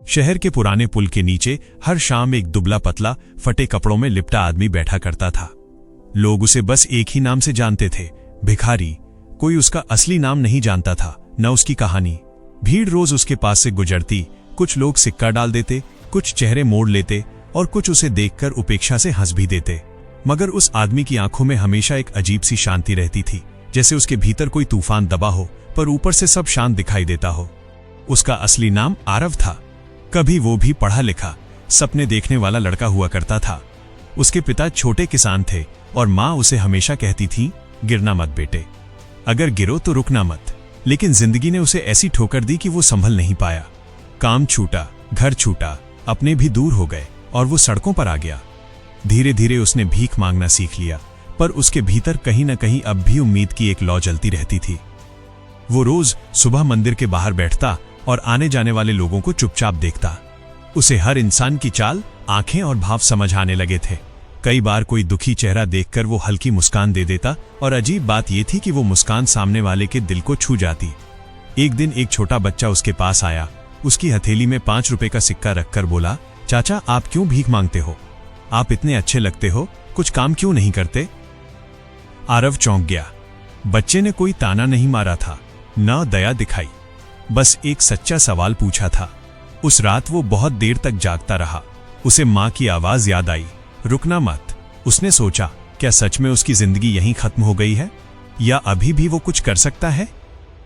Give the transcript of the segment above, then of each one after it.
शहर के पुराने पुल के नीचे हर शाम एक दुबला पतला फटे कपड़ों में लिपटा आदमी बैठा करता था। लोग उसे बस एक ही नाम से जानते थे, भिखारी। कोई उसका असली नाम नहीं जानता था, न उसकी कहानी। भीड़ रोज उसके पास से गुजरती, कुछ लोग सिक्का डाल देते, कुछ चेहरे मोड़ लेते और कुछ उसे देखकर उपेक्षा से हंस भी देते। मगर उस आदमी की आंखों में हमेशा एक अजीब सी शांति रहती थी, जैसे उसके भीतर कोई तूफान दबा हो पर ऊपर से सब शांत दिखाई देता हो। उसका असली नाम आरव था। कभी वो भी पढ़ा लिखा, सपने देखने वाला लड़का हुआ करता था। उसके पिता छोटे किसान थे और माँ उसे हमेशा कहती थी, गिरना मत बेटे, अगर गिरो तो रुकना मत। लेकिन जिंदगी ने उसे ऐसी ठोकर दी कि वो संभल नहीं पाया। काम छूटा, घर छूटा, अपने भी दूर हो गए और वो सड़कों पर आ गया। धीरे धीरे उसने भीख मांगना सीख लिया, पर उसके भीतर कहीं न कहीं अब भी उम्मीद की एक लौ जलती रहती थी। वो रोज सुबह मंदिर के बाहर बैठता और आने जाने वाले लोगों को चुपचाप देखता। उसे हर इंसान की चाल, आंखें और भाव समझ आने लगे थे। कई बार कोई दुखी चेहरा देखकर वो हल्की मुस्कान दे देता और अजीब बात यह थी कि वो मुस्कान सामने वाले के दिल को छू जाती। एक दिन एक छोटा बच्चा उसके पास आया। उसकी हथेली में 5 रुपए का सिक्का रखकर बोला, चाचा आप क्यों भीख मांगते हो? आप इतने अच्छे लगते हो, कुछ काम क्यों नहीं करते? आरव चौंक गया। बच्चे ने कोई ताना नहीं मारा था, न दया दिखाई, बस एक सच्चा सवाल पूछा था। उस रात वो बहुत देर तक जागता रहा। उसे माँ की आवाज याद आई, रुकना मत। उसने सोचा, क्या सच में उसकी जिंदगी यहीं खत्म हो गई है या अभी भी वो कुछ कर सकता है?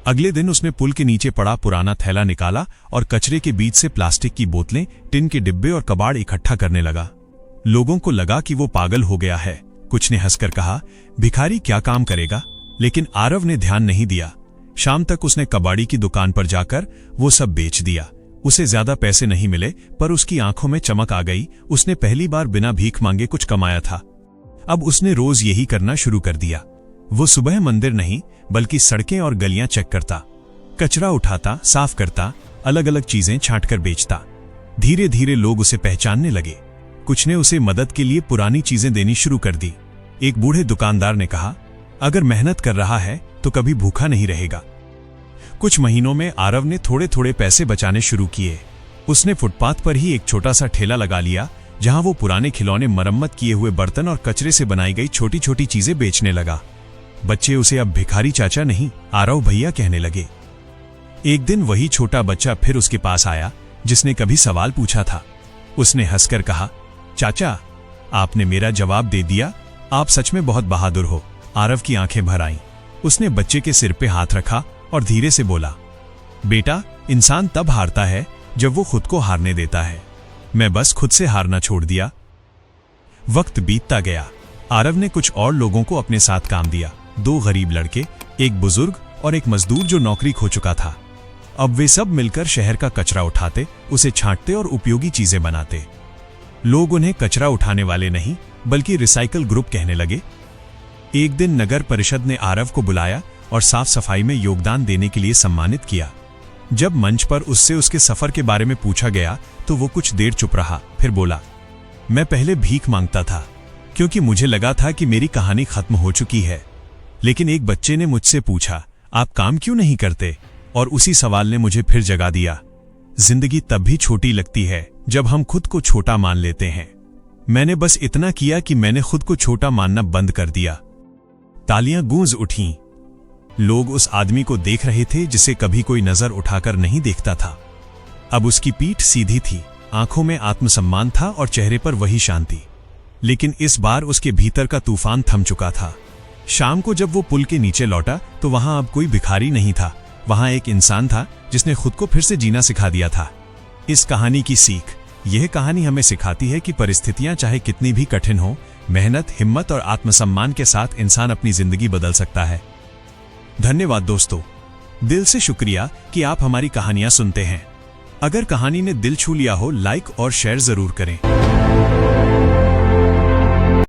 अगले दिन उसने पुल के नीचे पड़ा पुराना थैला निकाला और कचरे के बीच से प्लास्टिक की बोतलें, टिन के डिब्बे और कबाड़ इकट्ठा करने लगा। लोगों को लगा कि वो पागल हो गया है। कुछ ने हंसकर कहा, भिखारी क्या काम करेगा? लेकिन आरव ने ध्यान नहीं दिया। शाम तक उसने कबाड़ी की दुकान पर जाकर वो सब बेच दिया। उसे ज्यादा पैसे नहीं मिले, पर उसकी आंखों में चमक आ गई। उसने पहली बार बिना भीख मांगे कुछ कमाया था। अब उसने रोज यही करना शुरू कर दिया। वो सुबह मंदिर नहीं बल्कि सड़कें और गलियां चेक करता, कचरा उठाता, साफ करता, अलग अलग चीजें छांटकर बेचता। धीरे धीरे लोग उसे पहचानने लगे। कुछ ने उसे मदद के लिए पुरानी चीजें देनी शुरू कर दी। एक बूढ़े दुकानदार ने कहा, अगर मेहनत कर रहा है तो कभी भूखा नहीं रहेगा। कुछ महीनों में आरव ने थोड़े थोड़े पैसे बचाने शुरू किए। उसने फुटपाथ पर ही एक छोटा सा ठेला लगा लिया, जहां वो पुराने खिलौने, मरम्मत किए हुए बर्तन और कचरे से बनाई गई छोटी छोटी चीजें बेचने लगा। बच्चे उसे अब भिखारी चाचा नहीं, आरव भैया कहने लगे। एक दिन वही छोटा बच्चा फिर उसके पास आया जिसने कभी सवाल पूछा था। उसने हंसकर कहा, चाचा आपने मेरा जवाब दे दिया, आप सच में बहुत बहादुर हो। आरव की आंखें भर आईं। उसने बच्चे के सिर पे हाथ रखा और धीरे से बोला, बेटा इंसान तब हारता है जब वो खुद को हारने देता है। मैं बस खुद से हारना छोड़ दिया। वक्त बीतता गया। आरव ने कुछ और लोगों को अपने साथ काम दिया। 2 गरीब लड़के, एक बुजुर्ग और एक मजदूर जो नौकरी खो चुका था। अब वे सब मिलकर शहर का कचरा उठाते, उसे छांटते और उपयोगी चीजें बनाते। लोग उन्हें कचरा उठाने वाले नहीं बल्कि रिसाइकल ग्रुप कहने लगे। एक दिन नगर परिषद ने आरव को बुलाया और साफ सफाई में योगदान देने के लिए सम्मानित किया। जब मंच पर उससे उसके सफर के बारे में पूछा गया तो वो कुछ देर चुप रहा, फिर बोला, मैं पहले भीख मांगता था क्योंकि मुझे लगा था कि मेरी कहानी खत्म हो चुकी है। लेकिन एक बच्चे ने मुझसे पूछा, आप काम क्यों नहीं करते? और उसी सवाल ने मुझे फिर जगा दिया। जिंदगी तब भी छोटी लगती है जब हम खुद को छोटा मान लेते हैं। मैंने बस इतना किया कि मैंने खुद को छोटा मानना बंद कर दिया। तालियां गूंज उठीं। लोग उस आदमी को देख रहे थे जिसे कभी कोई नजर उठाकर नहीं देखता था। अब उसकी पीठ सीधी थी, आंखों में आत्मसम्मान था और चेहरे पर वही शांति। लेकिन इस बार उसके भीतर का तूफान थम चुका था। शाम को जब वो पुल के नीचे लौटा तो वहां अब कोई भिखारी नहीं था। वहां एक इंसान था जिसने खुद को फिर से जीना सिखा दिया था। इस कहानी की सीख, यह कहानी हमें सिखाती है कि परिस्थितियां चाहे कितनी भी कठिन हो, मेहनत, हिम्मत और आत्मसम्मान के साथ इंसान अपनी जिंदगी बदल सकता है। धन्यवाद दोस्तों, दिल से शुक्रिया कि आप हमारी कहानियां सुनते हैं। अगर कहानी ने दिल छू लिया हो, लाइक और शेयर जरूर करें।